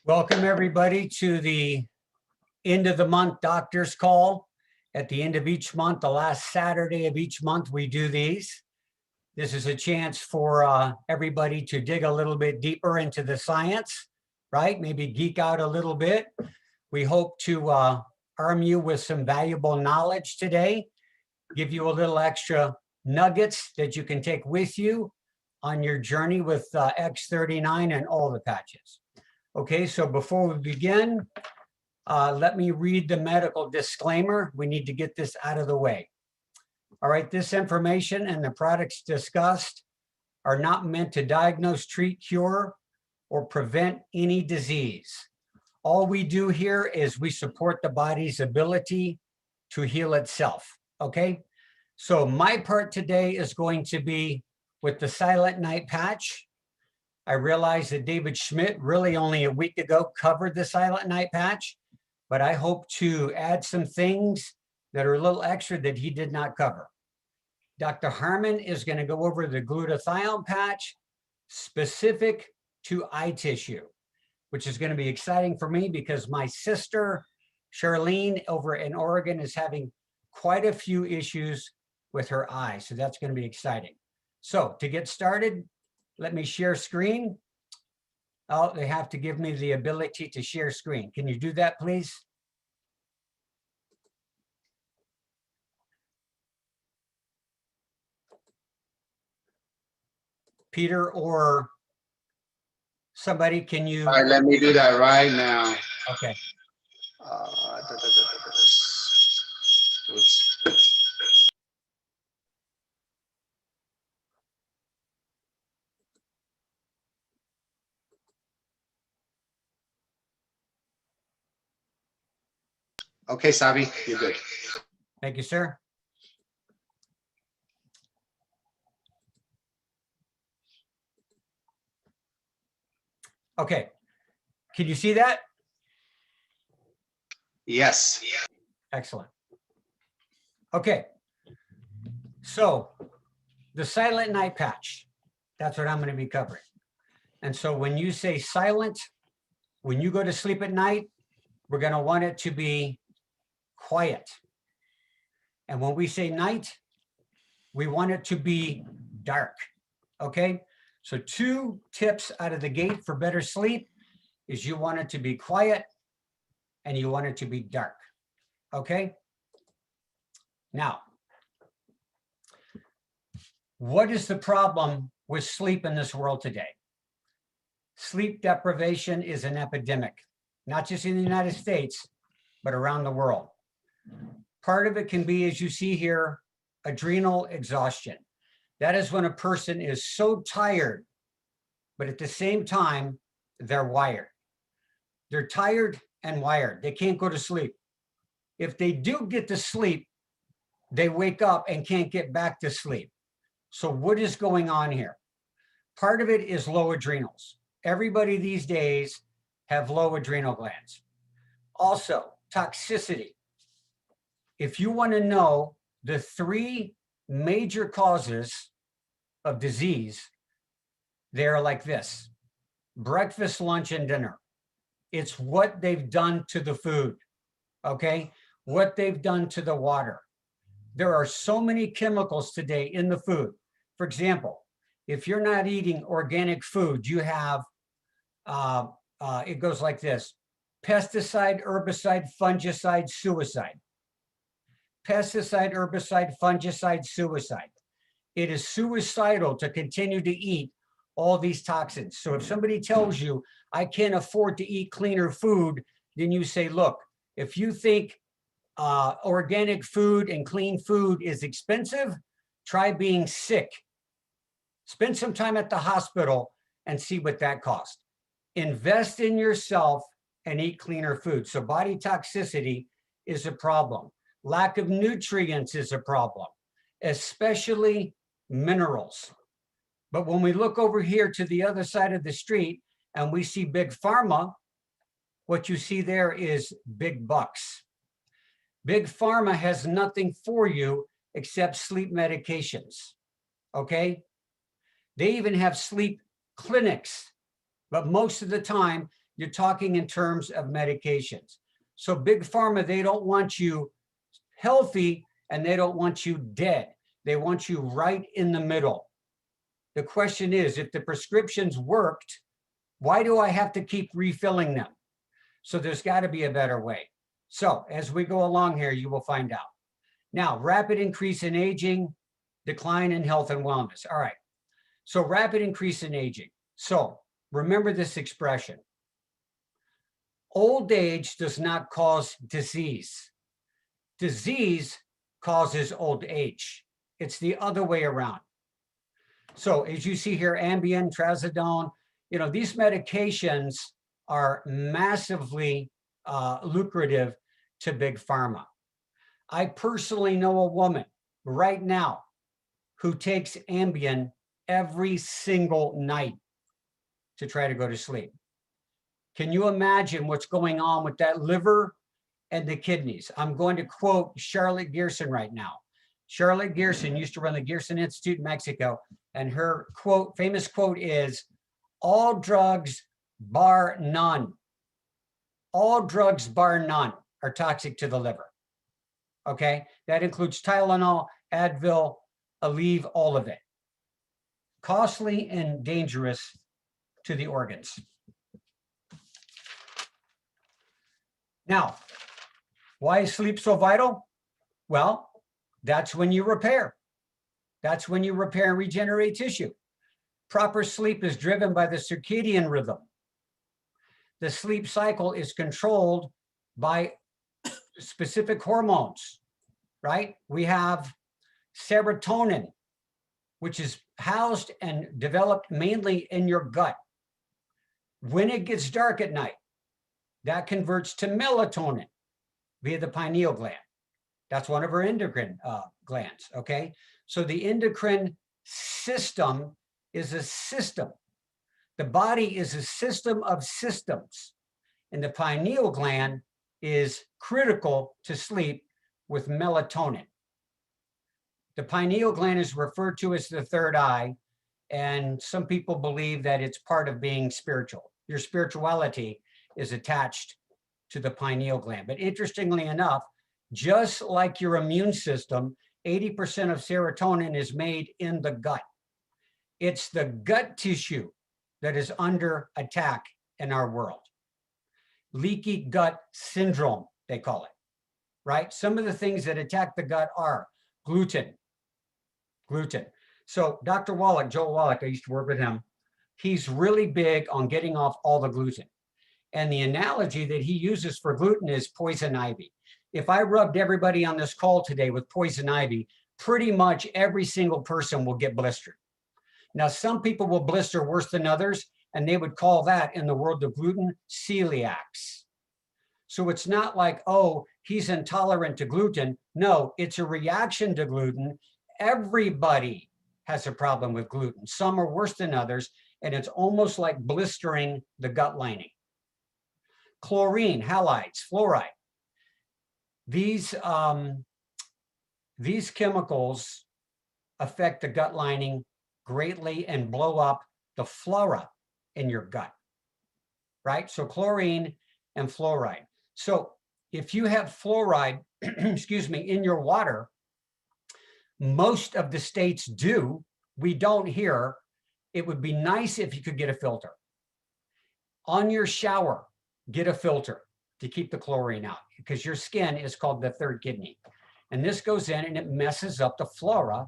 Welcome everybody to the end of the month doctor's call. At the end of each month, the last Saturday of each month, we do these. This is a chance for everybody to dig a little bit deeper into the science, right? Maybe geek out a little bit. We hope to arm you with some valuable knowledge today, give you a little extra nuggets that you can take with you on your journey with X39 and all the patches. Okay, so before we begin, let me read the medical disclaimer. We need to get this out of the way. All right, this information and the products discussed are not meant to diagnose, treat, cure, or prevent any disease. All we do here is we support the body's ability to heal itself, okay? So my part today is going to be with the Silent Night Patch. I realized that David Schmidt really only a week ago covered the Silent Night Patch, but I hope to add some things that are a little extra that he did not cover. Dr. Harmon is going to go over the Glutathione Patch specific to eye tissue, which is going to be exciting for me because my sister, Charlene, over in Oregon is having quite a few issues with her eyes. So that's going to be exciting. So to get started, let me share screen. Oh, they have to give me the ability to share screen. Can you do that, please? Peter or somebody, can you? All right, let me do that right now. Okay. Okay, Savy, you're good. Thank you, sir. Okay. Can you see that? Yes. Excellent. Okay. So the Silent Night Patch, that's what I'm going to be covering. And so when you say silent, when you go to sleep at night, we're going to want it to be quiet. And when we say night, we want it to be dark. Okay. So 2 tips out of the gate for better sleep is you want it to be quiet and you want it to be dark. Okay. Now, what is the problem with sleep in this world today? Sleep deprivation is an epidemic, not just in the United States, but around the world. Part of it can be, as you see here, adrenal exhaustion. That is when a person is so tired, but at the same time, they're wired. They're tired and wired. They can't go to sleep. If they do get to sleep, they wake up and can't get back to sleep. So what is going on here? Part of it is low adrenals. Everybody these days have low adrenal glands. Also, toxicity. If you want to know the 3 major causes of disease, they're like this: breakfast, lunch, and dinner. It's what they've done to the food, okay? What they've done to the water. There are so many chemicals today in the food. For example, if you're not eating organic food, you have, it goes like this: pesticide, herbicide, fungicide, suicide. Pesticide, herbicide, fungicide, suicide. It is suicidal to continue to eat all these toxins. So if somebody tells you, I can't afford to eat cleaner food, then you say, look, if you think organic food and clean food is expensive, try being sick. Spend some time at the hospital and see what that costs. Invest in yourself and eat cleaner food. So body toxicity is a problem. Lack of nutrients is a problem, especially minerals. But when we look over here to the other side of the street and we see big pharma, what you see there is big bucks. Big pharma has nothing for you except sleep medications, okay? They even have sleep clinics, but most of the time You're talking in terms of medications. So big pharma, they don't want you healthy and they don't want you dead. They want you right in the middle. The question is, if the prescriptions worked, why do I have to keep refilling them? So there's got to be a better way. So as we go along here, you will find out. Now, rapid increase in aging, decline in health and wellness. All right. So rapid increase in aging. So remember this expression. Old age does not cause disease. Disease causes old age. It's the other way around. So as you see here, Ambien, Trazodone, these medications are massively lucrative to big pharma. I personally know a woman right now who takes Ambien every single night to try to go to sleep. Can you imagine what's going on with that liver and the kidneys? I'm going to quote Charlotte Gearson right now. Charlotte Gearson used to run the Gearson Institute in Mexico, and her quote, famous quote is, all drugs bar none, all drugs bar none are toxic to the liver. Okay, that includes Tylenol, Advil, Aleve, all of it. Costly and dangerous to the organs. Now, why is sleep so vital? Well, that's when you repair. That's when you repair and regenerate tissue. Proper sleep is driven by the circadian rhythm. The sleep cycle is controlled by specific hormones, right? We have serotonin, which is housed and developed mainly in your gut. When it gets dark at night, that converts to melatonin via the pineal gland. That's one of our endocrine glands, okay? So the endocrine system is a system. The body is a system of systems, and the pineal gland is critical to sleep with melatonin. The pineal gland is referred to as the third eye, and some people believe that it's part of being spiritual. Your spirituality is attached to the pineal gland. But interestingly enough, just like your immune system, 80% of serotonin is made in the gut. It's the gut tissue that is under attack in our world. Leaky gut syndrome, they call it, right? Some of the things that attack the gut are gluten. So Dr. Wallach, Joel Wallach, I used to work with him. He's really big on getting off all the gluten. And the analogy that he uses for gluten is poison ivy. If I rubbed everybody on this call today with poison ivy, pretty much every single person will get blistered. Now, some people will blister worse than others, and they would call that, in the world of gluten, celiacs. So it's not like, oh, he's intolerant to gluten. No, it's a reaction to gluten. Everybody has a problem with gluten. Some are worse than others, and it's almost like blistering the gut lining. Chlorine, halides, fluoride. These chemicals affect the gut lining greatly and blow up the flora in your gut, right? So chlorine and fluoride. So if you have fluoride, excuse me, in your water, most of the states do. We don't here. It would be nice if you could get a filter. On your shower, get a filter to keep the chlorine out, because your skin is called the third kidney. And this goes in and it messes up the flora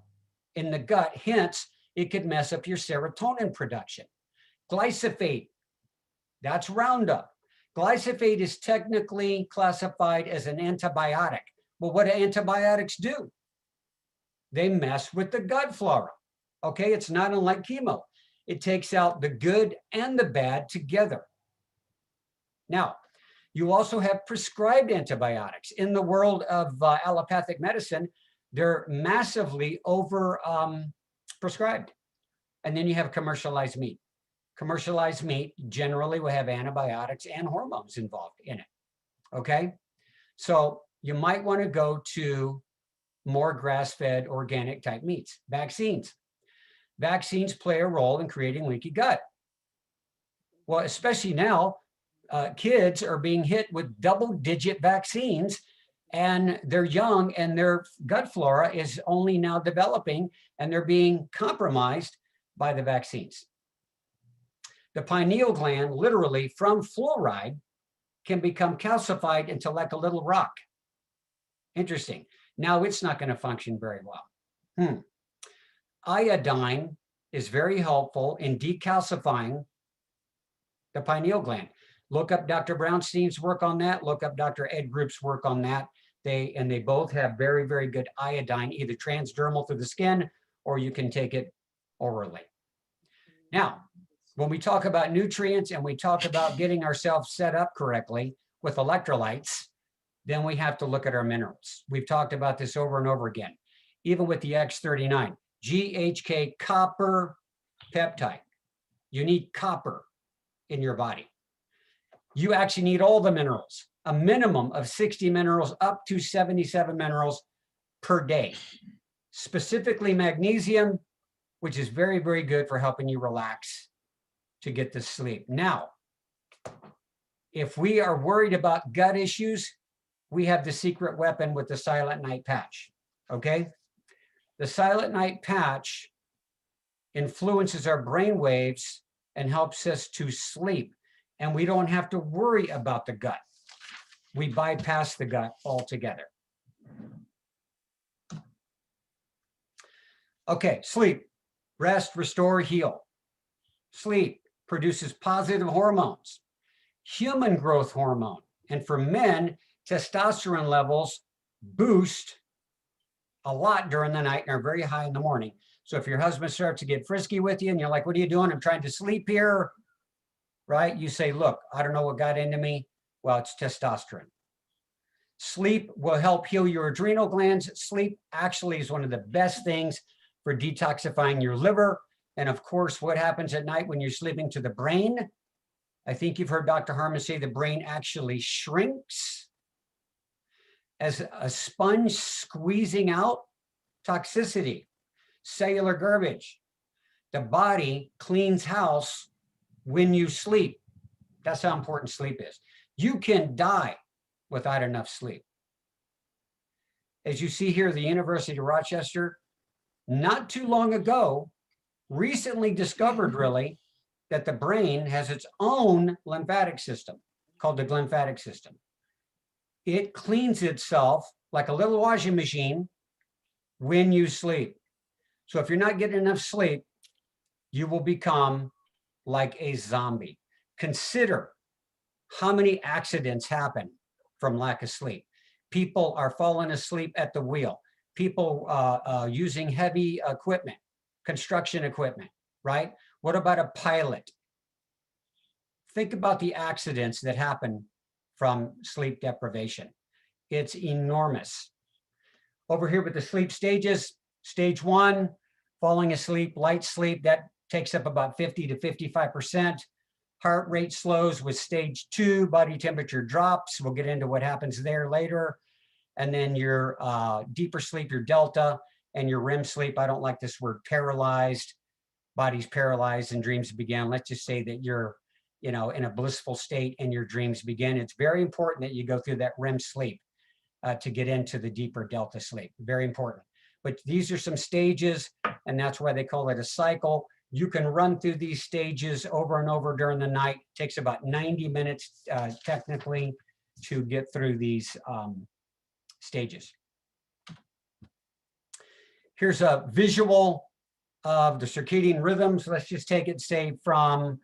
in the gut. Hence, it could mess up your serotonin production. Glyphosate, that's Roundup. Glyphosate is technically classified as an antibiotic. Well, what do antibiotics do? They mess with the gut flora. Okay, it's not unlike chemo. It takes out the good and the bad together. Now, you also have prescribed antibiotics. In the world of allopathic medicine, they're massively over prescribed. And then you have commercialized meat. Commercialized meat generally will have antibiotics and hormones involved in it. Okay, so you might want to go to more grass-fed organic type meats. Vaccines. Vaccines play a role in creating leaky gut. Well, especially now, kids are being hit with double-digit vaccines, and they're young and their gut flora is only now developing, and they're being compromised by the vaccines. The pineal gland, literally from fluoride, can become calcified into like a little rock. Interesting. Now it's not going to function very well. Iodine is very helpful in decalcifying the pineal gland. Look up Dr. Brownstein's work on that. Look up Dr. Ed Group's work on that. They both have very, very good iodine, either transdermal through the skin, or you can take it orally. Now, when we talk about nutrients and we talk about getting ourselves set up correctly with electrolytes, then we have to look at our minerals. We've talked about this over and over again, even with the X39, GHK copper peptide. You need copper in your body. You actually need all the minerals, a minimum of 60 minerals up to 77 minerals per day. Specifically magnesium, which is very, very good for helping you relax to get to sleep. Now, if we are worried about gut issues, we have the secret weapon with the Silent Night Patch, okay? The Silent Night Patch influences our brain waves and helps us to sleep, and we don't have to worry about the gut. We bypass the gut altogether. Okay, sleep, rest, restore, heal. Sleep produces positive hormones, human growth hormone, and for men, testosterone levels boost a lot during the night and are very high in the morning. So if your husband starts to get frisky with you and you're like, what are you doing? I'm trying to sleep here, right? You say, look, I don't know what got into me. Well, it's testosterone. Sleep will help heal your adrenal glands. Sleep actually is one of the best things for detoxifying your liver. And of course, what happens at night when you're sleeping to the brain? I think you've heard Dr. Harmon say the brain actually shrinks as a sponge squeezing out toxicity, cellular garbage. The body cleans house when you sleep. That's how important sleep is. You can die without enough sleep. As you see here, the University of Rochester, not too long ago, recently discovered really that the brain has its own lymphatic system called the glymphatic system. It cleans itself like a little washing machine when you sleep. So if you're not getting enough sleep, you will become like a zombie. Consider how many accidents happen from lack of sleep. People are falling asleep at the wheel. People using heavy equipment, construction equipment, right? What about a pilot? Think about the accidents that happen from sleep deprivation. It's enormous. Over here with the sleep stages, stage 1, falling asleep, light sleep, that takes up about 50 to 55%. Heart rate slows with stage 2, body temperature drops. We'll get into what happens there later. And then your deeper sleep, your delta, and your REM sleep. I don't like this word paralyzed. Body's paralyzed and dreams begin. Let's just say that you're, in a blissful state and your dreams begin. It's very important that you go through that REM sleep to get into the deeper delta sleep. Very important. But these are some stages, and that's why they call it a cycle. You can run through these stages over and over during the night. It takes about 90 minutes technically to get through these stages. Here's a visual of the circadian rhythms. Let's just take it, say, from,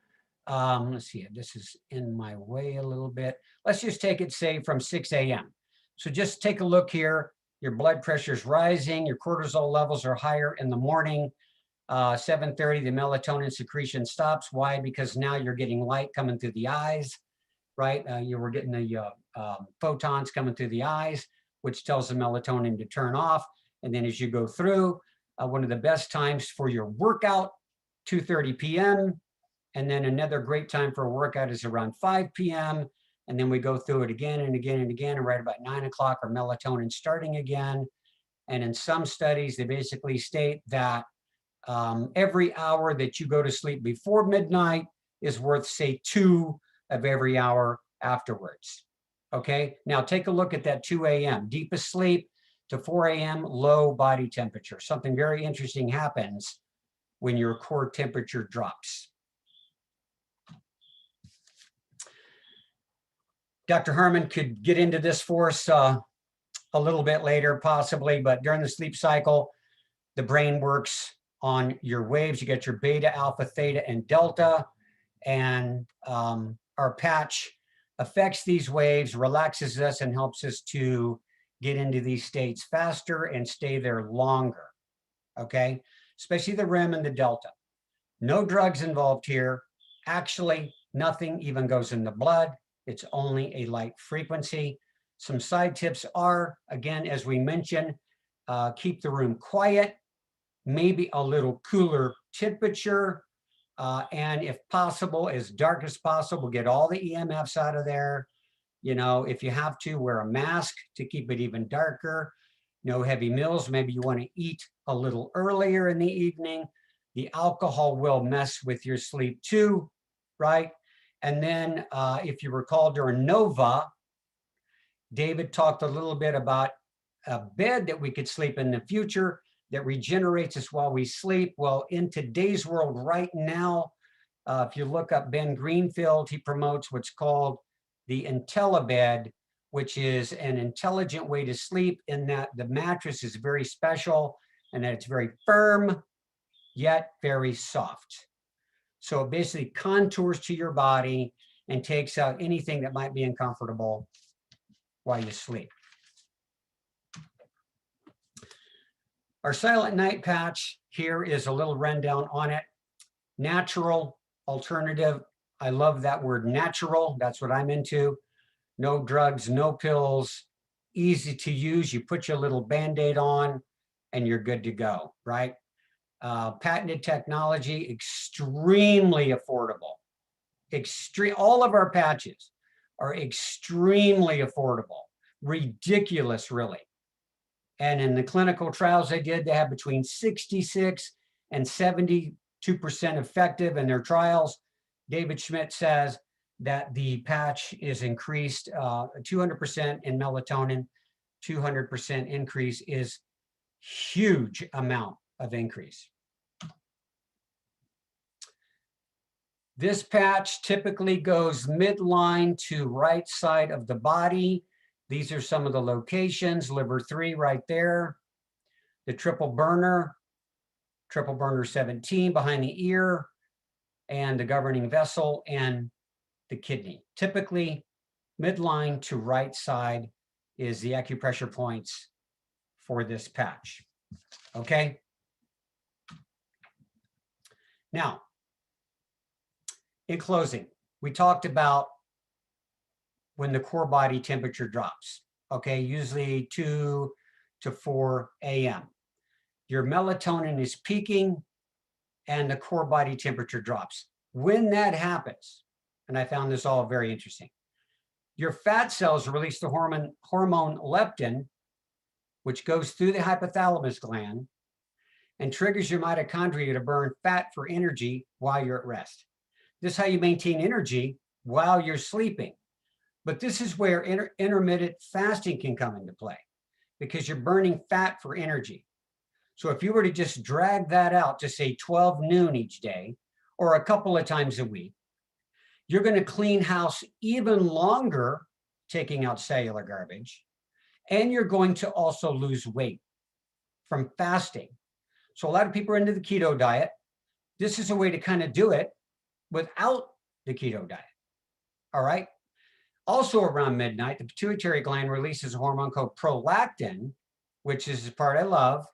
let's see, this is in my way a little bit. Let's just take it, say, from 6 a.m. So just take a look here. Your blood pressure is rising. Your cortisol levels are higher in the morning. 7:30, the melatonin secretion stops. Why? Because now you're getting light coming through the eyes, right? You were getting the photons coming through the eyes, which tells the melatonin to turn off. And then as you go through, one of the best times for your workout, 2:30 p.m. And then another great time for a workout is around 5 p.m. And then we go through it again and again and again. And right about 9 o'clock, our melatonin starting again. And in some studies, they basically state that every hour that you go to sleep before midnight is worth, say, 2 of every hour afterwards. Okay, now take a look at that 2 a.m. deepest sleep to 4 a.m. low body temperature. Something very interesting happens when your core temperature drops. Dr. Harmon could get into this for us a little bit later, possibly, but during the sleep cycle, the brain works on your waves. You get your beta, alpha, theta, and delta, and our patch affects these waves, relaxes us, and helps us to get into these states faster and stay there longer, okay? Especially the REM and the delta. No drugs involved here. Actually, nothing even goes in the blood. It's only a light frequency. Some side tips are, again, as we mentioned, keep the room quiet, maybe a little cooler temperature, and if possible, as dark as possible, get all the EMFs out of there. You know, if you have to, wear a mask to keep it even darker. No heavy meals. Maybe you want to eat a little earlier in the evening. The alcohol will mess with your sleep too, right? And then if you recall during Nova, David talked a little bit about a bed that we could sleep in the future that regenerates us while we sleep. Well, in today's world right now, if you look up Ben Greenfield, he promotes what's called the IntelliBed, which is an intelligent way to sleep in that the mattress is very special and that it's very firm, yet very soft. So it basically contours to your body and takes out anything that might be uncomfortable while you sleep. Our Silent Night patch here is a little rundown on it. Natural, alternative. I love that word natural. That's what I'm into. No drugs, no pills, easy to use. You put your little Band-Aid on and you're good to go, right? Patented technology, extremely affordable. All of our patches are extremely affordable, ridiculous, really. And in the clinical trials they did, they have between 66 and 72% effective in their trials. David Schmidt says that the patch is increased 200% in melatonin, 200% increase is huge amount of increase. This patch typically goes midline to right side of the body. These are some of the locations, liver 3 right there, the triple burner 17 behind the ear, and the governing vessel and the kidney. Typically, midline to right side is the acupressure points for this patch, okay? Now, in closing, we talked about when the core body temperature drops, okay? Usually 2 to 4 a.m. Your melatonin is peaking and the core body temperature drops. When that happens, and I found this all very interesting, your fat cells release the hormone leptin, which goes through the hypothalamus gland and triggers your mitochondria to burn fat for energy while you're at rest. This is how you maintain energy while you're sleeping. But this is where intermittent fasting can come into play because you're burning fat for energy. So if you were to just drag that out to say 12 noon each day or a couple of times a week, you're going to clean house even longer, taking out cellular garbage, and you're going to also lose weight from fasting. So a lot of people are into the keto diet. This is a way to kind of do it without the keto diet. All right. Also around midnight, the pituitary gland releases a hormone called prolactin, which is the part I love,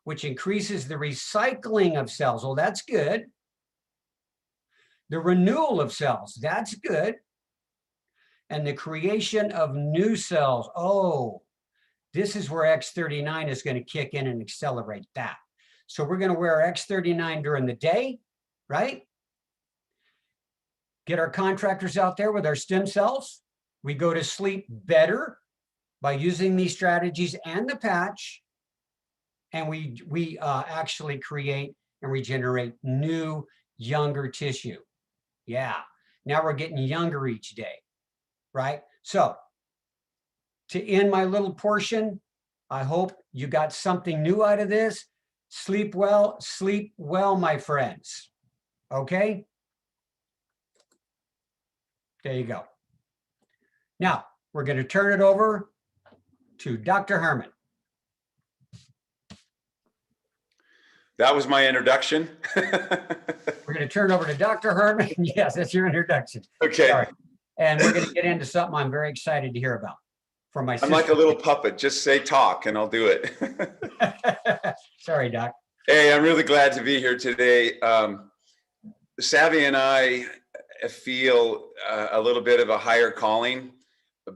which increases the recycling of cells. Well, that's good. The renewal of cells, that's good. And the creation of new cells. Oh, this is where X39 is going to kick in and accelerate that. So we're going to wear X39 during the day, right? Get our contractors out there with our stem cells. We go to sleep better by using these strategies and the patch. And we actually create and regenerate new, younger tissue. Yeah. Now we're getting younger each day, right? So to end my little portion, I hope you got something new out of this. Sleep well, my friends. Okay? There you go. Now, we're going to turn it over to Dr. Harmon. That was my introduction. We're going to turn over to Dr. Harmon. Yes, that's your introduction. Okay. Sorry. And we're going to get into something I'm very excited to hear about from my sister. I'm like a little puppet. Just say talk and I'll do it. Sorry, Doc. Hey, I'm really glad to be here today. Savy and I feel a little bit of a higher calling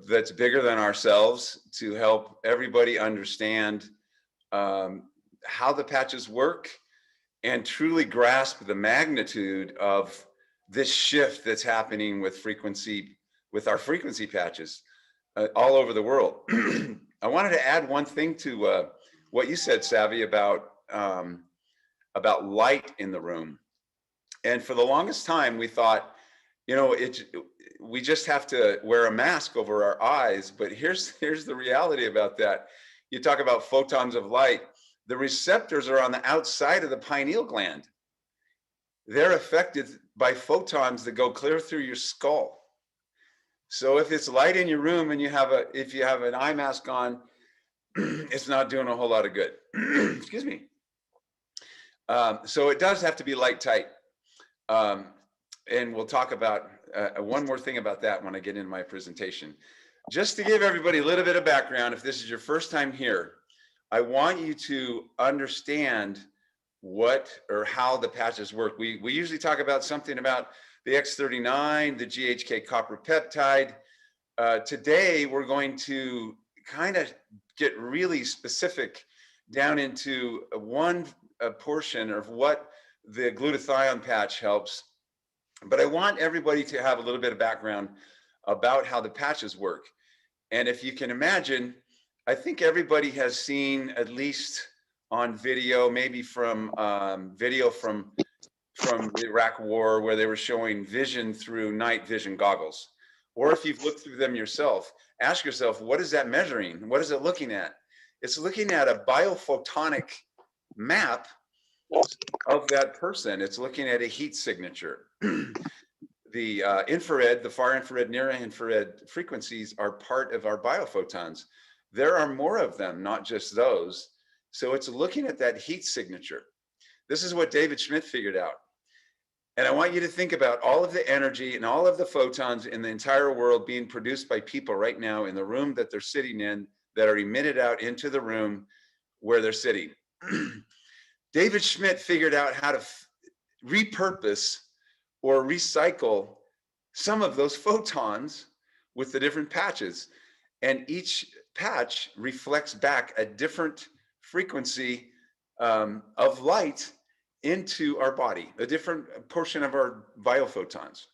that's bigger than ourselves to help everybody understand how the patches work and truly grasp the magnitude of this shift that's happening with our frequency patches all over the world. I wanted to add one thing to what you said, Savy, about light in the room. And for the longest time, we thought, you know, we just have to wear a mask over our eyes. But here's the reality about that. You talk about photons of light. The receptors are on the outside of the pineal gland. They're affected by photons that go clear through your skull. So if it's light in your room and if you have an eye mask on, it's not doing a whole lot of good. Excuse me. So it does have to be light tight. And we'll talk about one more thing about that when I get into my presentation. Just to give everybody a little bit of background, if this is your first time here, I want you to understand what or how the patches work. We usually talk about something about the X39, the GHK copper peptide. Today, we're going to kind of get really specific down into one portion of what the glutathione patch helps. But I want everybody to have a little bit of background about how the patches work. And if you can imagine, I think everybody has seen, at least on video, maybe from video from the Iraq War, where they were showing vision through night vision goggles. Or if you've looked through them yourself, ask yourself, what is that measuring? What is it looking at? It's looking at a biophotonic map of that person. It's looking at a heat signature. The infrared, the far infrared, near infrared frequencies are part of our biophotons. There are more of them, not just those. So it's looking at that heat signature. This is what David Schmidt figured out. And I want you to think about all of the energy and all of the photons in the entire world being produced by people right now in the room that they're sitting in, that are emitted out into the room where they're sitting. David Schmidt figured out how to repurpose or recycle some of those photons with the different patches. And each patch reflects back a different frequency of light into our body, a different portion of our biophotons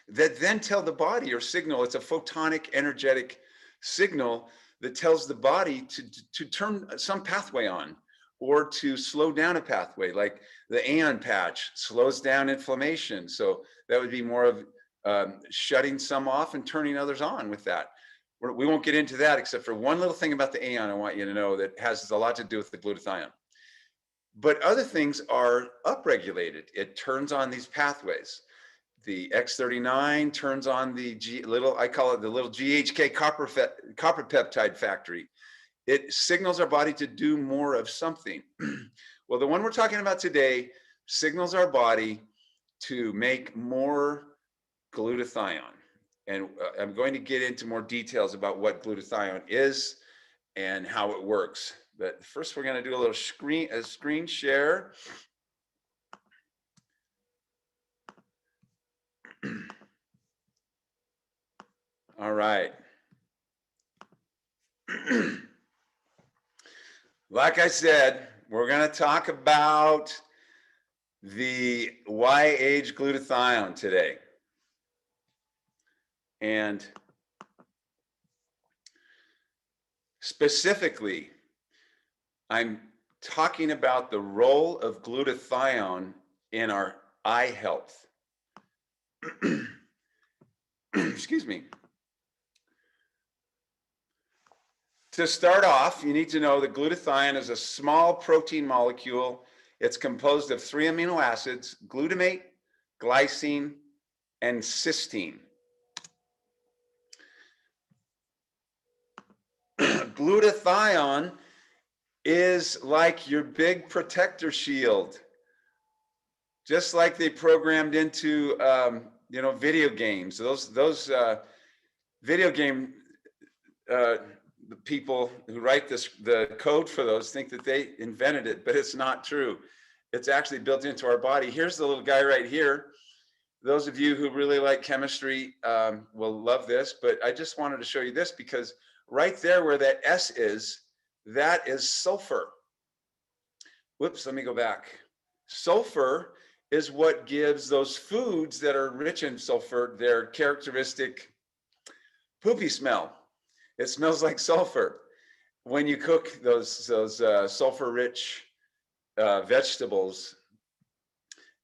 that then tell the body or signal. It's a photonic energetic signal that tells the body to turn some pathway on or to slow down a pathway, like the AN patch slows down inflammation. So that would be more of shutting some off and turning others on with that. We won't get into that, except for one little thing about the AN I want you to know that has a lot to do with the glutathione. But other things are upregulated. It turns on these pathways. The X39 turns on the I call it the little GHK copper peptide factory. It signals our body to do more of something. Well, the one we're talking about today signals our body to make more glutathione. And I'm going to get into more details about what glutathione is and how it works. But first, we're going to do a little screen share. All right. Like I said, we're going to talk about the why age glutathione today. And specifically, I'm talking about the role of glutathione in our eye health. excuse me. To start off, you need to know that glutathione is a small protein molecule. It's composed of 3 amino acids, glutamate, glycine, and cysteine. Glutathione is like your big protector shield, just like they programmed into video games. Those video game the people who write the code for those think that they invented it, but it's not true. It's actually built into our body. Here's the little guy right here. Those of you who really like chemistry will love this, but I just wanted to show you this because right there where that S is, that is sulfur. Whoops, let me go back. Sulfur is what gives those foods that are rich in sulfur their characteristic poopy smell. It smells like sulfur. When you cook those sulfur-rich vegetables,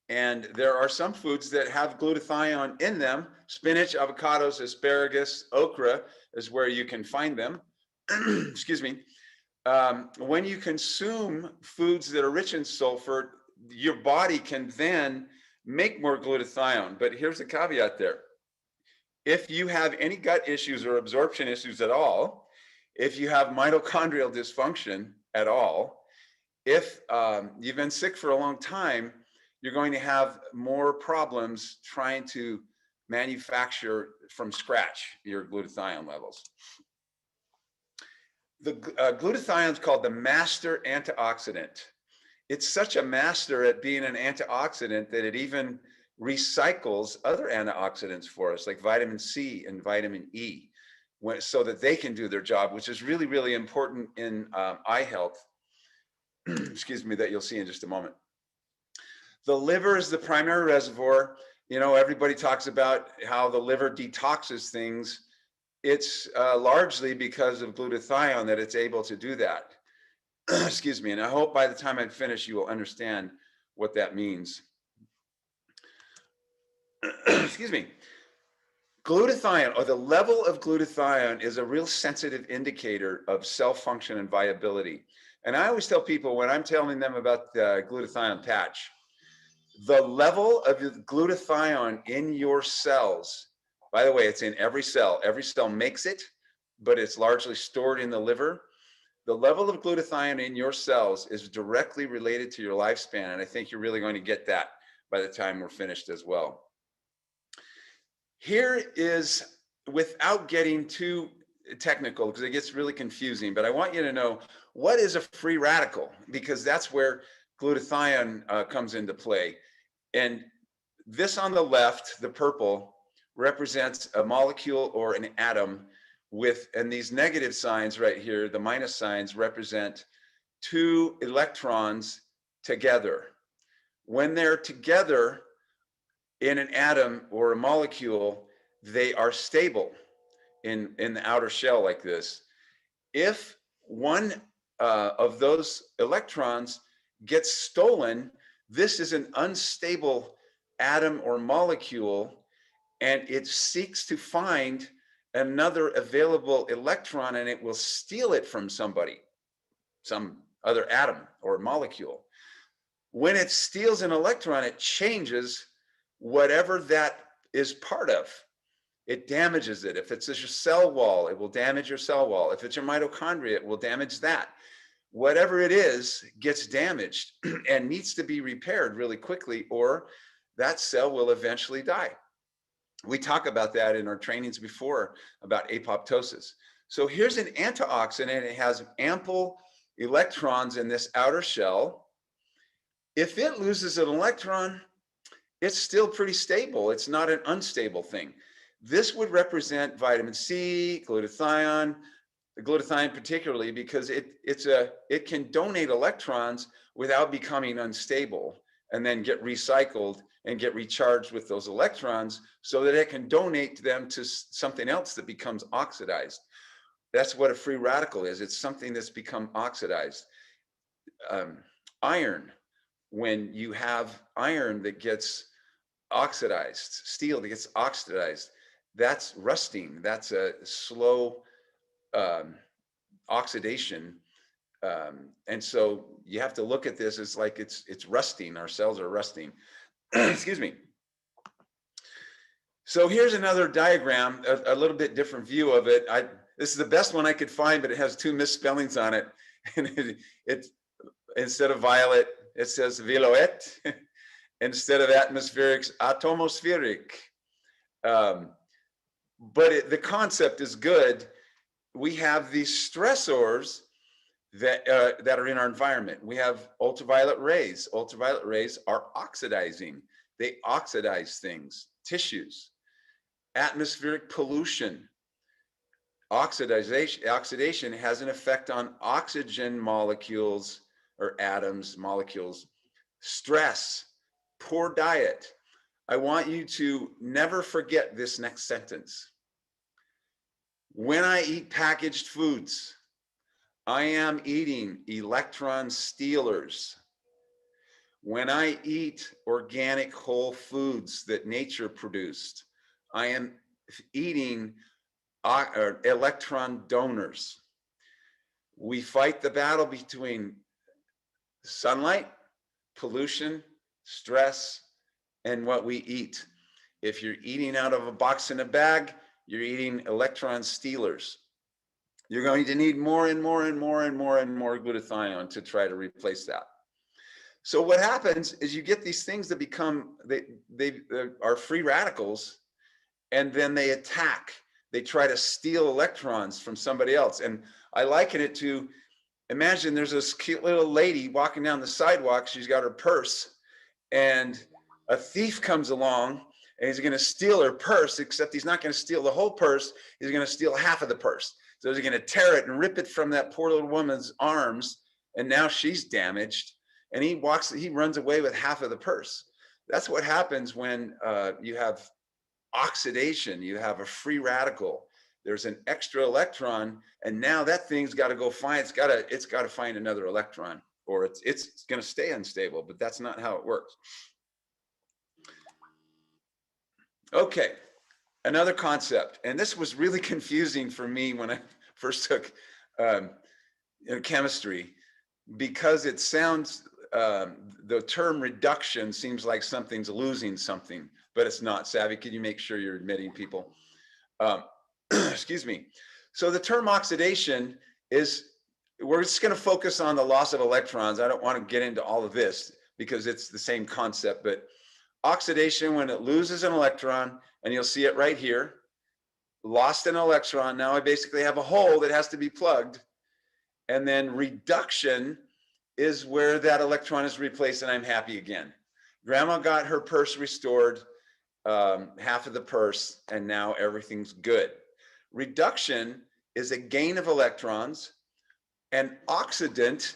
and there are some foods that have glutathione in them. Spinach, avocados, asparagus, okra is where you can find them. Excuse me. When you consume foods that are rich in sulfur, your body can then make more glutathione. But here's a caveat there. If you have any gut issues or absorption issues at all, if you have mitochondrial dysfunction at all, if you've been sick for a long time, you're going to have more problems trying to manufacture from scratch your glutathione levels. The glutathione is called the master antioxidant. It's such a master at being an antioxidant that it even recycles other antioxidants for us, like vitamin C and vitamin E, so that they can do their job, which is really, really important in eye health, excuse me, that you'll see in just a moment. The liver is the primary reservoir. You know, everybody talks about how the liver detoxes things. It's largely because of glutathione that it's able to do that. Excuse me, and I hope by the time I finish, you will understand what that means. Excuse me. Glutathione, or the level of glutathione, is a real sensitive indicator of cell function and viability. And I always tell people when I'm telling them about the glutathione patch, the level of glutathione in your cells, by the way, it's in every cell makes it, but it's largely stored in the liver. The level of glutathione in your cells is directly related to your lifespan. And I think you're really going to get that by the time we're finished as well. Here is, without getting too technical, because it gets really confusing, but I want you to know what is a free radical, because that's where glutathione comes into play. And this on the left, the purple, represents a molecule or an atom with, and these negative signs right here, the minus signs, represent 2 electrons together. When they're together in an atom or a molecule, they are stable in the outer shell like this. If one of those electrons gets stolen, this is an unstable atom or molecule, and it seeks to find another available electron, and it will steal it from somebody, some other atom or molecule. When it steals an electron, it changes whatever that is part of. It damages it. If it's your cell wall, it will damage your cell wall. If it's your mitochondria, it will damage that. Whatever it is gets damaged and needs to be repaired really quickly, or that cell will eventually die. We talk about that in our trainings before about apoptosis. So here's an antioxidant. It has ample electrons in this outer shell. If it loses an electron, it's still pretty stable. It's not an unstable thing. This would represent vitamin C, glutathione, the glutathione particularly, because it can donate electrons without becoming unstable and then get recycled and get recharged with those electrons so that it can donate them to something else that becomes oxidized. That's what a free radical is. It's something that's become oxidized. Iron, when you have iron that gets oxidized, steel that gets oxidized, that's rusting. That's a slow oxidation. And so you have to look at this as like it's rusting. Our cells are rusting. Excuse me. So here's another diagram, a little bit different view of it. This is the best one I could find, but it has two misspellings on it. And it instead of violet, it says violette. Instead of atmospheric, atmospheric. But the concept is good. We have these stressors that are in our environment. We have ultraviolet rays. Ultraviolet rays are oxidizing. They oxidize things, tissues. Atmospheric pollution. Oxidation has an effect on oxygen molecules or atoms, molecules. Stress, poor diet. I want you to never forget this next sentence. When I eat packaged foods, I am eating electron stealers. When I eat organic whole foods that nature produced, I am eating electron donors. We fight the battle between sunlight, pollution, stress, and what we eat. If you're eating out of a box in a bag, you're eating electron stealers. You're going to need more and more and more and more and more glutathione to try to replace that. So what happens is you get these things that become, they are free radicals, and then they attack. They try to steal electrons from somebody else. And I liken it to, imagine there's this cute little lady walking down the sidewalk. She's got her purse, and a thief comes along, and he's going to steal her purse, except he's not going to steal the whole purse. He's going to steal half of the purse. So he's going to tear it and rip it from that poor little woman's arms, and now she's damaged. And he runs away with half of the purse. That's what happens when you have oxidation. You have a free radical. There's an extra electron, and now that thing's got to go find. It's got to find another electron, or it's going to stay unstable. But that's not how it works. Okay, another concept, and this was really confusing for me when I first took chemistry, because it sounds, the term reduction seems like something's losing something, but it's not. Savvy, can you make sure you're admitting people? Excuse me. So the term oxidation is, we're just going to focus on the loss of electrons. I don't want to get into all of this because it's the same concept, but oxidation, when it loses an electron, and you'll see it right here, lost an electron. Now I basically have a hole that has to be plugged. And then reduction is where that electron is replaced and I'm happy again. Grandma got her purse restored, half of the purse, and now everything's good. Reduction is a gain of electrons. An oxidant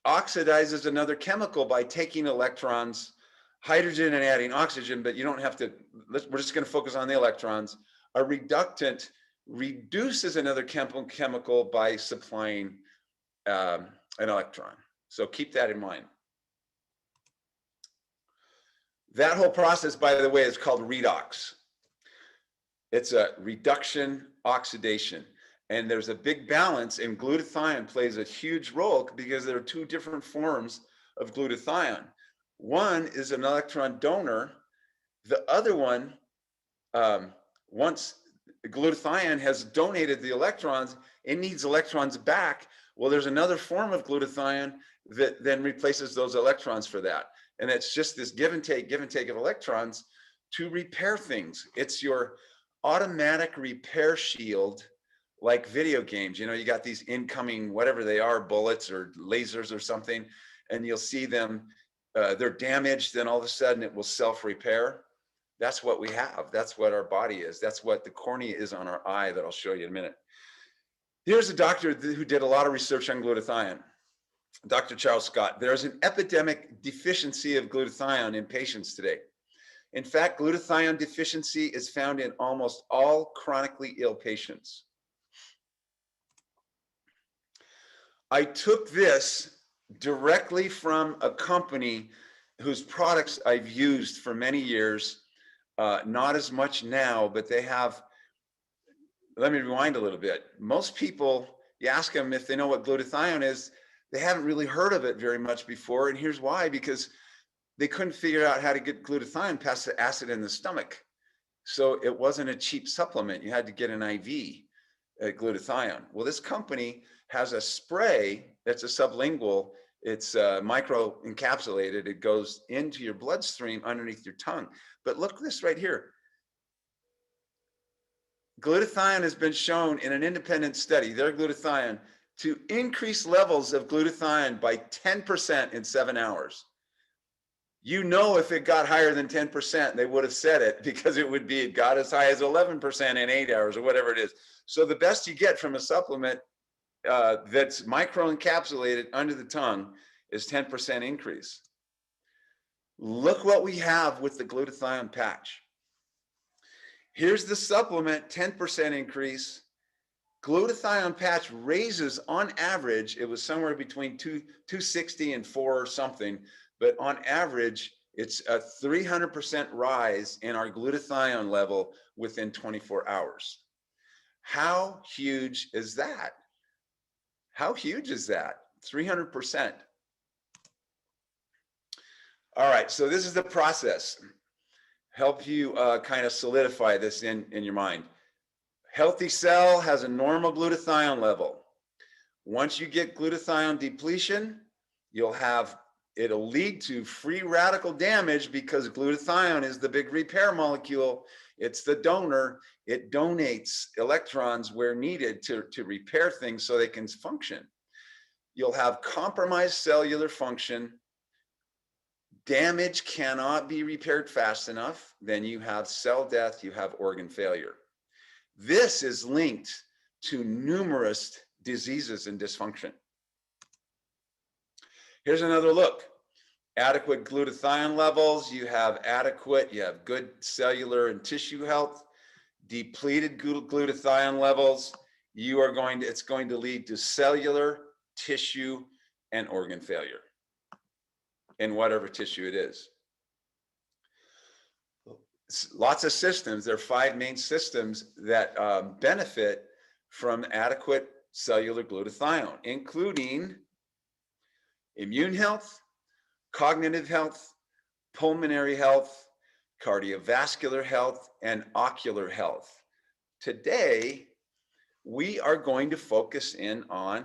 oxidizes another chemical by taking electrons, hydrogen, and adding oxygen, but you don't have to, we're just going to focus on the electrons. A reductant reduces another chemical by supplying an electron. So keep that in mind. That whole process, by the way, is called redox. It's a reduction oxidation. And there's a big balance, and glutathione plays a huge role because there are two different forms of glutathione. One is an electron donor. The other one, once glutathione has donated the electrons, it needs electrons back. Well, there's another form of glutathione that then replaces those electrons for that. And it's just this give and take of electrons to repair things. It's your automatic repair shield, like video games. You know, you got these incoming, whatever they are, bullets or lasers or something, and you'll see them, they're damaged, then all of a sudden it will self-repair. That's what we have. That's what our body is. That's what the cornea is on our eye that I'll show you in a minute. Here's a doctor who did a lot of research on glutathione, Dr. Charles Scott. There's an epidemic deficiency of glutathione in patients today. In fact, glutathione deficiency is found in almost all chronically ill patients. I took this directly from a company whose products I've used for many years. Not as much now, but they have. Let me rewind a little bit. Most people, you ask them if they know what glutathione is, they haven't really heard of it very much before. And here's why: because they couldn't figure out how to get glutathione past the acid in the stomach. So it wasn't a cheap supplement. You had to get an IV glutathione. Well, this company has a spray that's a sublingual. It's micro encapsulated. It goes into your bloodstream underneath your tongue. But look at this right here. Glutathione has been shown in an independent study, their glutathione, to increase levels of glutathione by 10% in 7 hours. You know, if it got higher than 10%, they would have said it, because it got as high as 11% in 8 hours or whatever it is. So the best you get from a supplement that's microencapsulated under the tongue is 10% increase. Look what we have with the glutathione patch. Here's the supplement, 10% increase. Glutathione patch raises, on average, it was somewhere between 260 and 4 or something, but on average, it's a 300% rise in our glutathione level within 24 hours. How huge is that? How huge is that? 300%. All right, so this is the process. Help you kind of solidify this in your mind. Healthy cell has a normal glutathione level. Once you get glutathione depletion, it'll lead to free radical damage, because glutathione is the big repair molecule. It's the donor. It donates electrons where needed to repair things so they can function. You'll have compromised cellular function. Damage cannot be repaired fast enough. Then you have cell death, you have organ failure. This is linked to numerous diseases and dysfunction. Here's another look. Adequate glutathione levels, you have good cellular and tissue health. Depleted glutathione levels, it's going to lead to cellular, tissue, and organ failure in whatever tissue it is. Lots of systems. There are 5 main systems that benefit from adequate cellular glutathione, including immune health, cognitive health, pulmonary health, cardiovascular health, and ocular health. Today, we are going to focus in on,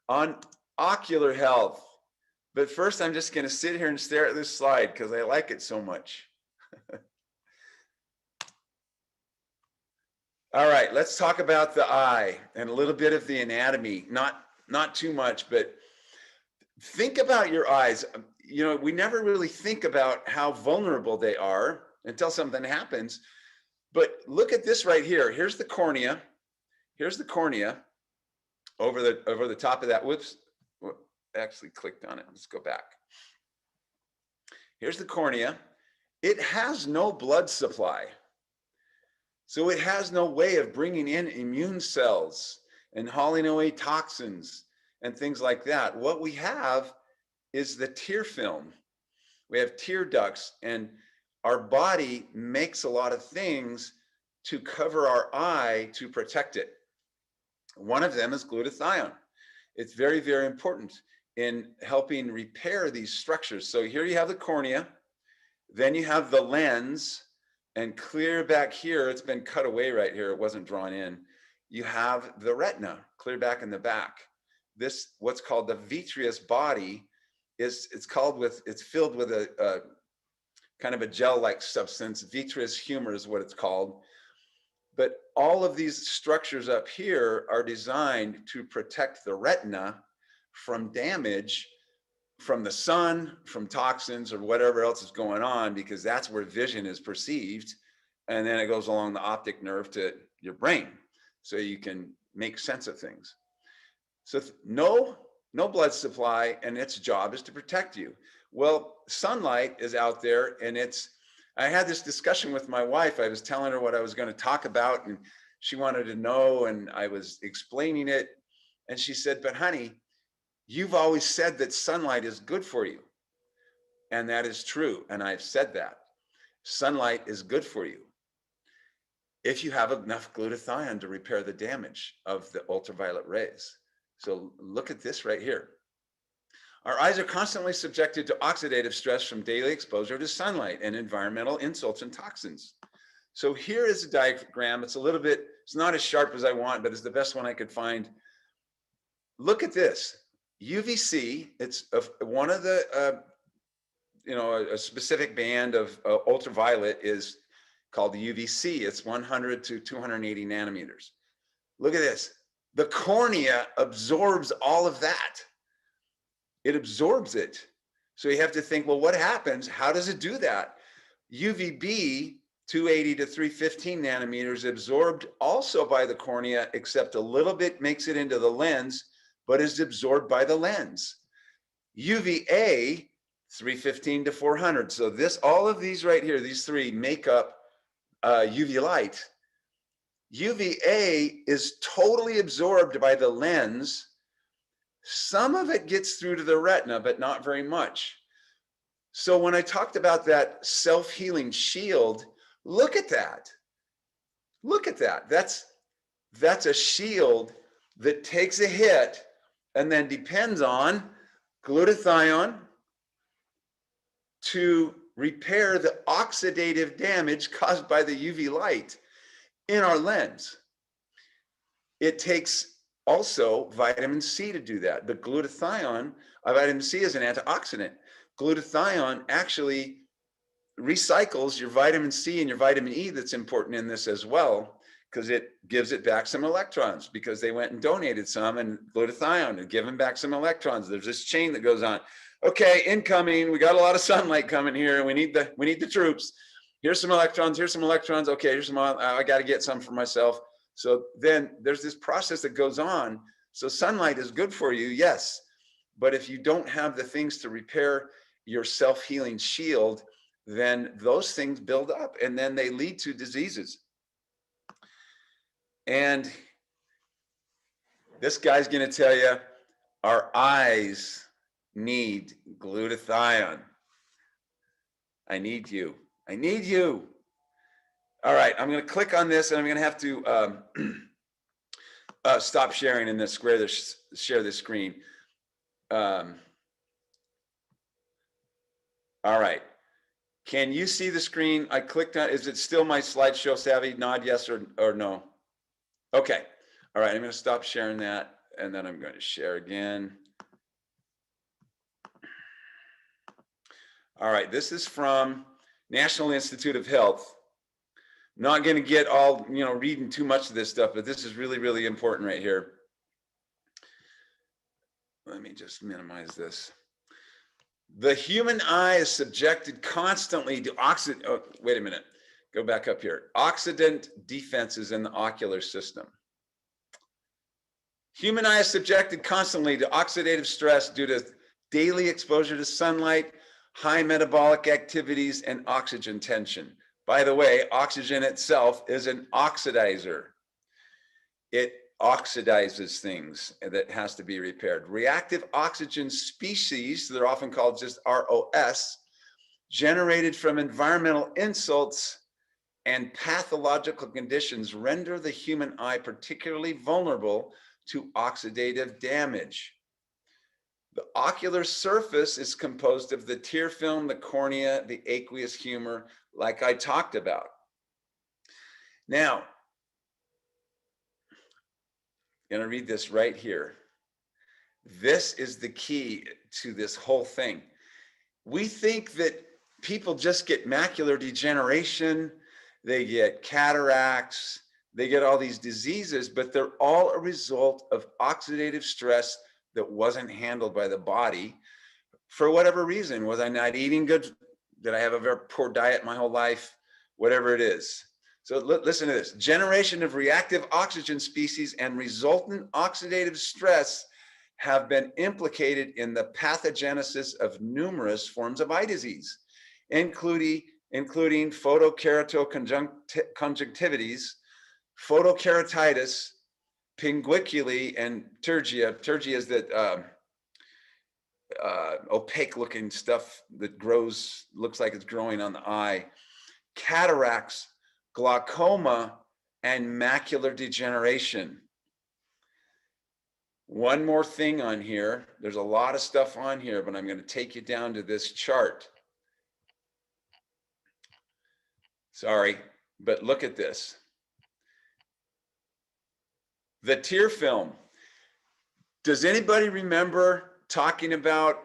on ocular health. But first, I'm just going to sit here and stare at this slide because I like it so much. All right, let's talk about the eye and a little bit of the anatomy. Not too much, but think about your eyes. You know, we never really think about how vulnerable they are until something happens. But look at this right here. Here's the cornea. Here's the cornea over the top of that. Whoops, actually clicked on it. Let's go back. Here's the cornea. It has no blood supply. So it has no way of bringing in immune cells and hauling away toxins and things like that. What we have is the tear film. We have tear ducts, and our body makes a lot of things to cover our eye to protect it. One of them is glutathione. It's very, very important in helping repair these structures. So here you have the cornea, then you have the lens, and clear back here, it's been cut away right here, it wasn't drawn in. You have the retina, clear back in the back. This, what's called the vitreous body, it's filled with a kind of a gel-like substance. Vitreous humor is what it's called. But all of these structures up here are designed to protect the retina from damage from the sun, from toxins, or whatever else is going on, because that's where vision is perceived. And then it goes along the optic nerve to your brain, so you can make sense of things. So no blood supply, and its job is to protect you. Well, sunlight is out there, and I had this discussion with my wife. I was telling her what I was going to talk about, and she wanted to know, and I was explaining it. And she said, "But honey, you've always said that sunlight is good for you." And that is true. And I've said that. sunlight is good for you if you have enough glutathione to repair the damage of the ultraviolet rays. So look at this right here. Our eyes are constantly subjected to oxidative stress from daily exposure to sunlight and environmental insults and toxins. So here is a diagram. It's a little bit, it's not as sharp as I want, but it's the best one I could find. Look at this. UVC, it's one of the, a specific band of ultraviolet is called the UVC. It's 100 to 280 nanometers. Look at this. The cornea absorbs all of that. It absorbs it. So you have to think, well, what happens? How does it do that? UVB, 280 to 315 nanometers, absorbed also by the cornea, except a little bit makes it into the lens, but is absorbed by the lens. UVA, 315 to 400. So this, all of these right here, these three make up UV light. UVA is totally absorbed by the lens. Some of it gets through to the retina, but not very much. So when I talked about that self-healing shield, look at that. Look at that. That's a shield that takes a hit and then depends on glutathione to repair the oxidative damage caused by the UV light in our lens. It takes also vitamin C to do that. The glutathione, vitamin C is an antioxidant. Glutathione actually recycles your vitamin C and your vitamin E that's important in this as well, because it gives it back some electrons because they went and donated some and glutathione and giving back some electrons. There's this chain that goes on. Okay, incoming, we got a lot of sunlight coming here. We need the troops. Here's some electrons, here's some electrons. Okay, here's some, I got to get some for myself. So then there's this process that goes on. So sunlight is good for you, yes. But if you don't have the things to repair your self-healing shield, then those things build up and then they lead to diseases. And this guy's going to tell you our eyes need glutathione. I need you. I need you. All right, I'm going to click on this and I'm going to have to stop sharing and then share this screen. All right. Can you see the screen? I clicked on, is it still my slideshow, Savvy? Nod yes or no. Okay. All right, I'm going to stop sharing that and then I'm going to share again. All right, this is from National Institute of Health. Not going to get all, reading too much of this stuff, but this is really, really important right here. Let me just minimize this. The human eye is subjected constantly to wait a minute, go back up here. Oxidant defenses in the ocular system. Human eye is subjected constantly to oxidative stress due to daily exposure to sunlight, high metabolic activities, and oxygen tension. By the way, oxygen itself is an oxidizer. It oxidizes things that has to be repaired. Reactive oxygen species, they're often called just ROS, generated from environmental insults and pathological conditions render the human eye particularly vulnerable to oxidative damage. The ocular surface is composed of the tear film, the cornea, the aqueous humor, like I talked about. Now, I'm going to read this right here. This is the key to this whole thing. We think that people just get macular degeneration, they get cataracts, they get all these diseases, but they're all a result of oxidative stress that wasn't handled by the body for whatever reason. Was I not eating good? Did I have a very poor diet my whole life? Whatever it is. So listen to this. Generation of reactive oxygen species and resultant oxidative stress have been implicated in the pathogenesis of numerous forms of eye disease, including photokeratoconjunctivitis, photokeratitis, pinguiculi, and pterygia. Pterygia is that opaque looking stuff that grows, looks like it's growing on the eye. cataracts, glaucoma, and macular degeneration. One more thing on here. There's a lot of stuff on here, but I'm going to take you down to this chart. Sorry, but look at this. The tear film. Does anybody remember talking about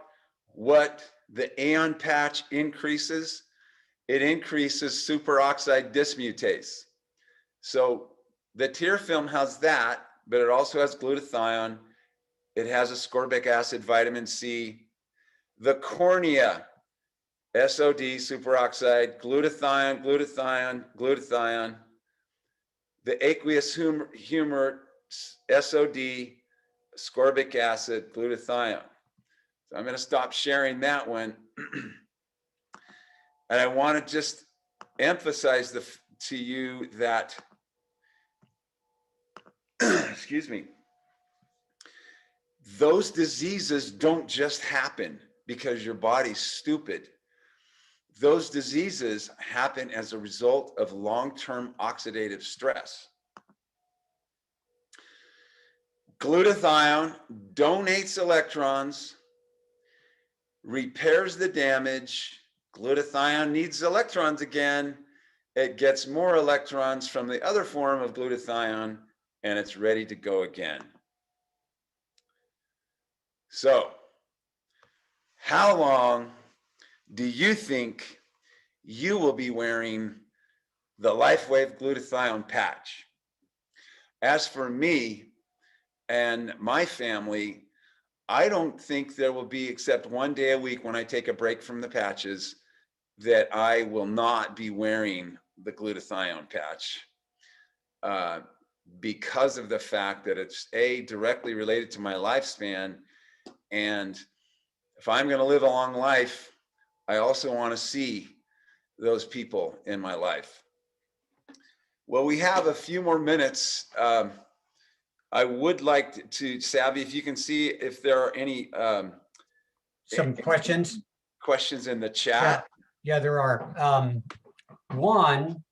what the AON patch increases? It increases superoxide dismutase. So the tear film has that, but it also has glutathione. It has ascorbic acid, vitamin C. The cornea, SOD, superoxide, glutathione, glutathione, glutathione. The aqueous humor, SOD, ascorbic acid, glutathione. So I'm going to stop sharing that one. And I want to just emphasize to you that, excuse me, those diseases don't just happen because your body's stupid. Those diseases happen as a result of long-term oxidative stress. Glutathione donates electrons, repairs the damage. Glutathione needs electrons again. It gets more electrons from the other form of glutathione, and it's ready to go again. So, how long do you think you will be wearing the LifeWave Glutathione patch? As for me and my family, I don't think there will be, except one day a week when I take a break from the patches, that I will not be wearing the glutathione patch because of the fact that it's directly related to my lifespan. And if I'm going to live a long life, I also want to see those people in my life. Well, we have a few more minutes. I would like to, Savvy, if you can see if there are any Some questions? Questions in the chat. Yeah, there are. One,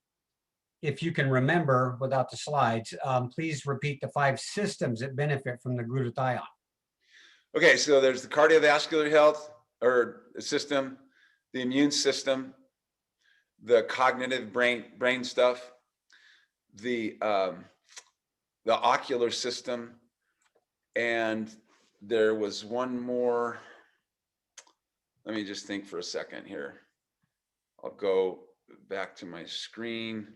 if you can remember without the slides, please repeat the 5 systems that benefit from the glutathione. Okay, so there's the cardiovascular health or system, the immune system, the cognitive brain stuff, the ocular system, and there was one more. Let me just think for a second here. I'll go back to my screen.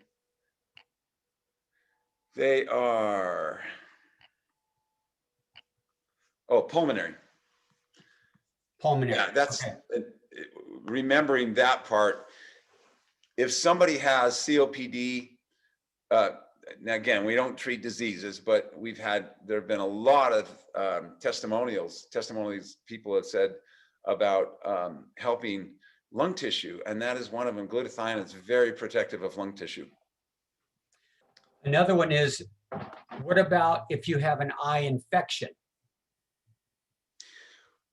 They are, pulmonary. Pulmonary. Yeah, that's okay. Remembering that part. If somebody has COPD, now again, we don't treat diseases, but there have been a lot of testimonials people have said about helping lung tissue, and that is one of them. Glutathione is very protective of lung tissue. Another one is, what about if you have an eye infection?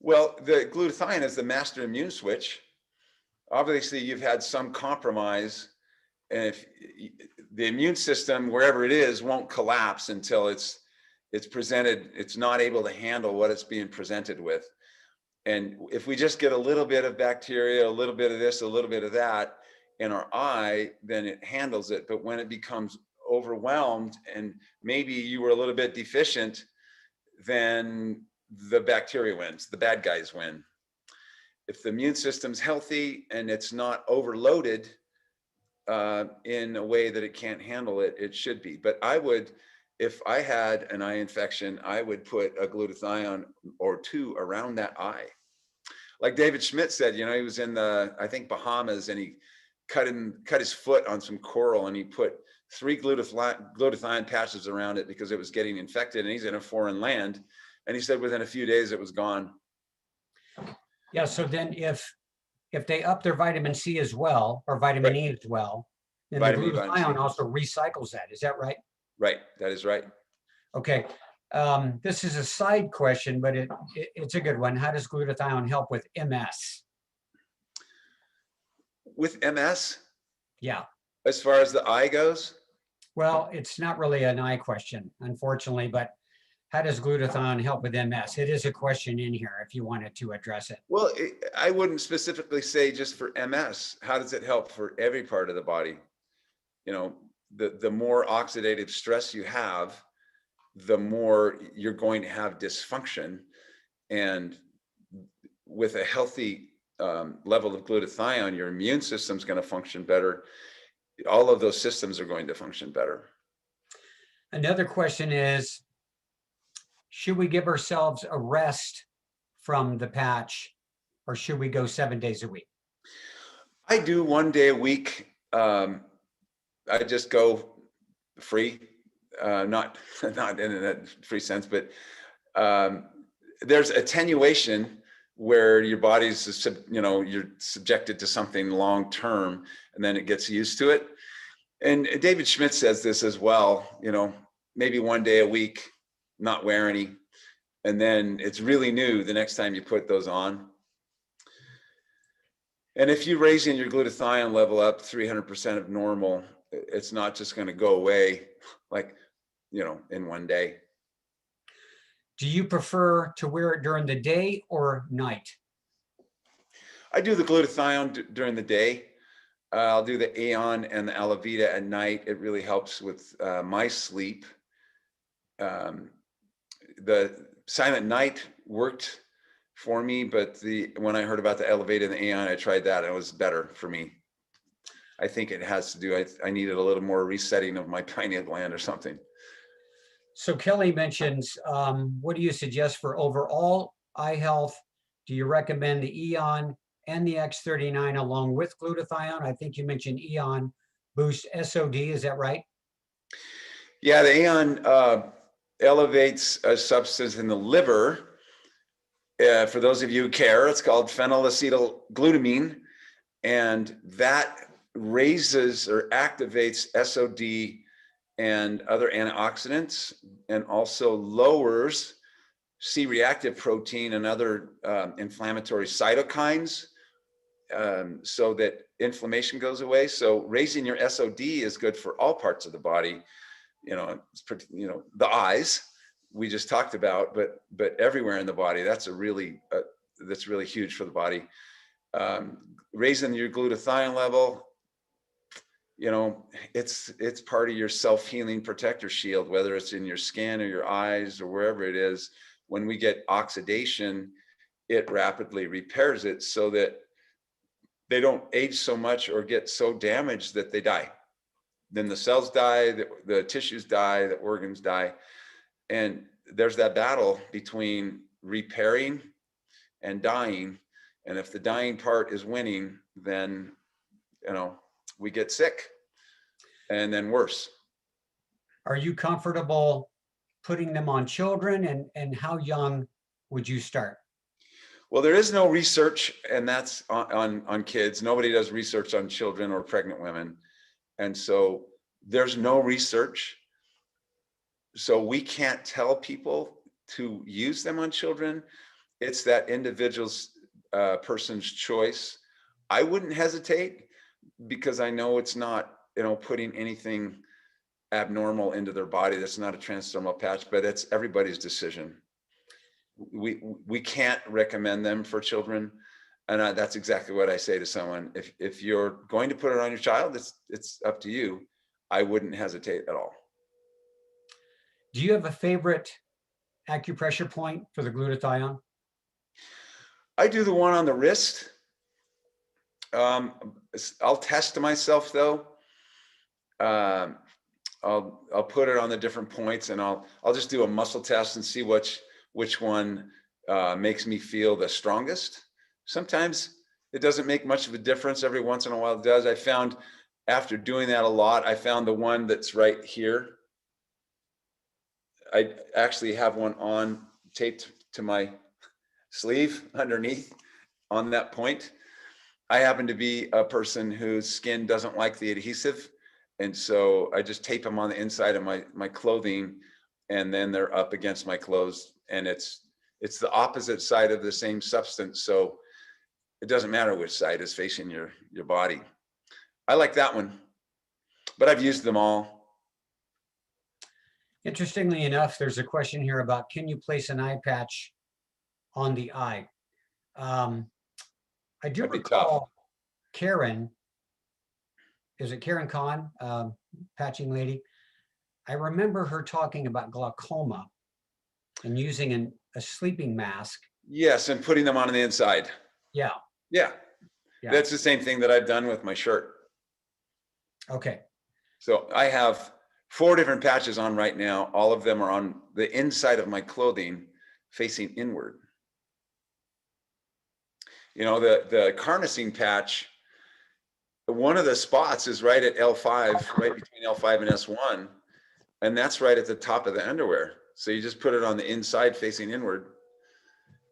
Well, the glutathione is the master immune switch. Obviously, you've had some compromise, and if the immune system, wherever it is, won't collapse until it's presented, it's not able to handle what it's being presented with. And if we just get a little bit of bacteria, a little bit of this, a little bit of that in our eye, then it handles it. But when it becomes overwhelmed and maybe you were a little bit deficient, then the bacteria wins, the bad guys win. If the immune system's healthy and it's not overloaded in a way that it can't handle it, it should be. But I would, if I had an eye infection, I would put a glutathione or 2 around that eye. Like David Schmidt said, he was in I think Bahamas, and he cut his foot on some coral, and he put 3 glutathione patches around it because it was getting infected, and he's in a foreign land. And he said within a few days it was gone. Yeah, so then if they up their vitamin C as well, or vitamin E as well, then the glutathione also recycles that. Is that right? Right, that is right. Okay, this is a side question, but it's a good one. How does glutathione help with MS? With MS? Yeah. As far as the eye goes, Well, it's not really an eye question, unfortunately, but how does glutathione help with MS? It is a question in here if you wanted to address it. well, I wouldn't specifically say just for MS. How does it help for every part of the body? You know, the more oxidative stress you have, the more you're going to have dysfunction. And with a healthy level of glutathione, your immune system's going to function better. All of those systems are going to function better. Another question is, should we give ourselves a rest from the patch, or should we go 7 days a week? I do 1 day a week. I just go free, not in a free sense, but there's attenuation where your body's, you're subjected to something long term, and then it gets used to it. And David Schmidt says this as well, maybe 1 day a week, not wear any, and then it's really new the next time you put those on. And if you're raising your glutathione level up 300% of normal, it's not just going to go away like, in 1 day. Do you prefer to wear it during the day or night? I do the glutathione during the day. I'll do the Aeon and the Alavita at night. It really helps with my sleep. The Silent Night worked for me, but when I heard about the Elevate and the Aeon, I tried that. It was better for me. I think it has to do, I needed a little more resetting of my pineal gland or something. So Kelly mentions, what do you suggest for overall eye health? Do you recommend the Eon and the X39 along with glutathione? I think you mentioned Eon boosts SOD, is that right? Yeah, the Aeon elevates a substance in the liver. For those of you who care, it's called phenylacetylglutamine, and that raises or activates SOD and other antioxidants, and also lowers C-reactive protein and other inflammatory cytokines, so that inflammation goes away. So raising your SOD is good for all parts of the body. The eyes we just talked about, but everywhere in the body. That's really huge for the body. Raising your glutathione level, it's part of your self-healing protector shield, whether it's in your skin or your eyes or wherever it is. When we get oxidation, it rapidly repairs it so that they don't age so much or get so damaged that they die. Then the cells die, the tissues die, the organs die. And there's that battle between repairing and dying. And if the dying part is winning, then, we get sick and then worse. Are you comfortable putting them on children, and how young would you start? Well, there is no research, and that's on kids. Nobody does research on children or pregnant women. And so there's no research. So we can't tell people to use them on children. It's that individual's person's choice. I wouldn't hesitate, because I know it's not, putting anything abnormal into their body. That's not a transdermal patch, but it's everybody's decision. We can't recommend them for children. And that's exactly what I say to someone. If you're going to put it on your child, it's up to you. I wouldn't hesitate at all. Do you have a favorite acupressure point for the glutathione? I do the one on the wrist. I'll test myself though. I'll put it on the different points, and I'll just do a muscle test and see which one makes me feel the strongest. Sometimes it doesn't make much of a difference. Every once in a while it does. I found after doing that a lot, I found the one that's right here. I actually have one on taped to my sleeve underneath on that point. I happen to be a person whose skin doesn't like the adhesive. And so I just tape them on the inside of my clothing, and then they're up against my clothes, and it's the opposite side of the same substance. So it doesn't matter which side is facing your body. I like that one. but I've used them all. Interestingly enough, there's a question here about, can you place an eye patch on the eye? I do That'd be recall Karen, is it Karen Kahn, patching lady? I remember her talking about glaucoma and using a sleeping mask. Yes, and putting them on the inside. Yeah, Yeah, yeah. that's the same thing that I've done with my shirt. Okay. So I have 4 different patches on right now. All of them are on the inside of my clothing facing inward. You know, the carnosine patch, one of the spots is right at L5, right between L5 and S1. And that's right at the top of the underwear. So you just put it on the inside facing inward.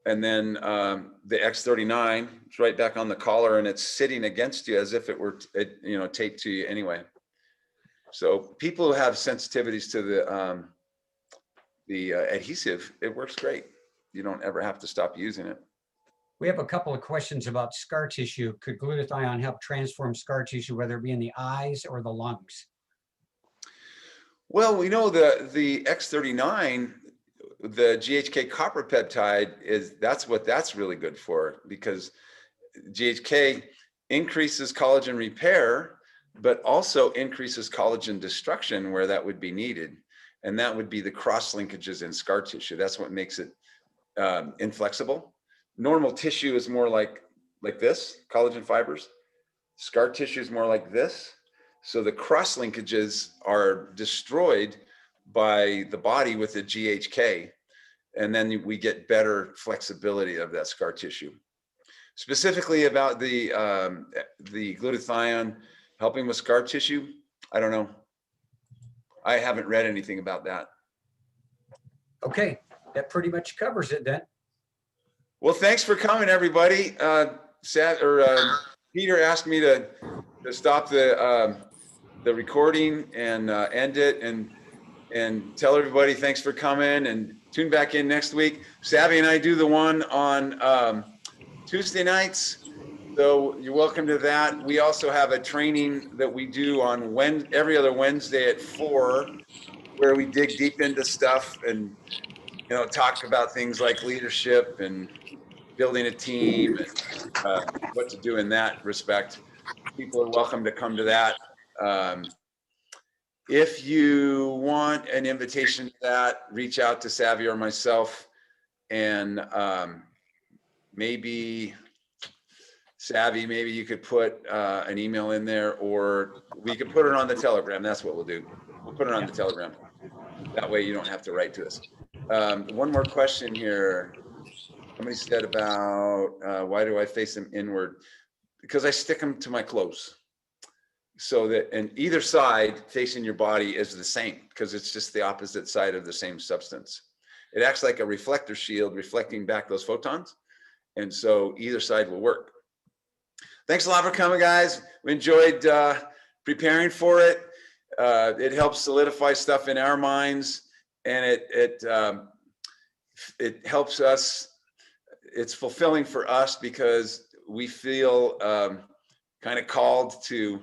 And then the X39 is right back on the collar, and it's sitting against you as if it were, you know, taped to you anyway. So people who have sensitivities to the adhesive, it works great. You don't ever have to stop using it. We have a couple of questions about scar tissue. Could glutathione help transform scar tissue, whether it be in the eyes or the lungs? Well, we know the X39, the GHK copper peptide that's what that's really good for, because GHK increases collagen repair, but also increases collagen destruction where that would be needed. And that would be the cross linkages in scar tissue. That's what makes it inflexible. Normal tissue is more like this, collagen fibers. Scar tissue is more like this. So the cross linkages are destroyed by the body with the GHK, and then we get better flexibility of that scar tissue. Specifically about the glutathione helping with scar tissue, I don't know. I haven't read anything about that. Okay, that pretty much covers it then. Well, thanks for coming, everybody. Peter asked me to stop the recording and end it, and tell everybody thanks for coming, and tune back in next week. Savy and I do the one on Tuesday nights, so you're welcome to that. We also have a training that we do on every other Wednesday at 4, where we dig deep into stuff and, you know, talk about things like leadership and building a team and what to do in that respect. People are welcome to come to that. If you want an invitation to that, reach out to Savy or myself, and maybe Savy, maybe you could put an email in there, or we could put it on the Telegram. That's what we'll do. We'll put it on the Telegram. That way you don't have to write to us. One more question here. Somebody said about why do I face them inward? Because I stick them to my clothes. So that, and either side facing your body is the same, because it's just the opposite side of the same substance. It acts like a reflector shield, reflecting back those photons. And so either side will work. Thanks a lot for coming, guys. We enjoyed preparing for it. It helps solidify stuff in our minds, and it helps us. It's fulfilling for us because we feel kind of called to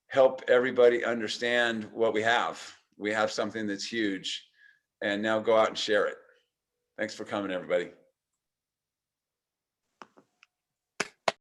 help everybody understand what we have. We have something that's huge, and now go out and share it. Thanks for coming, everybody.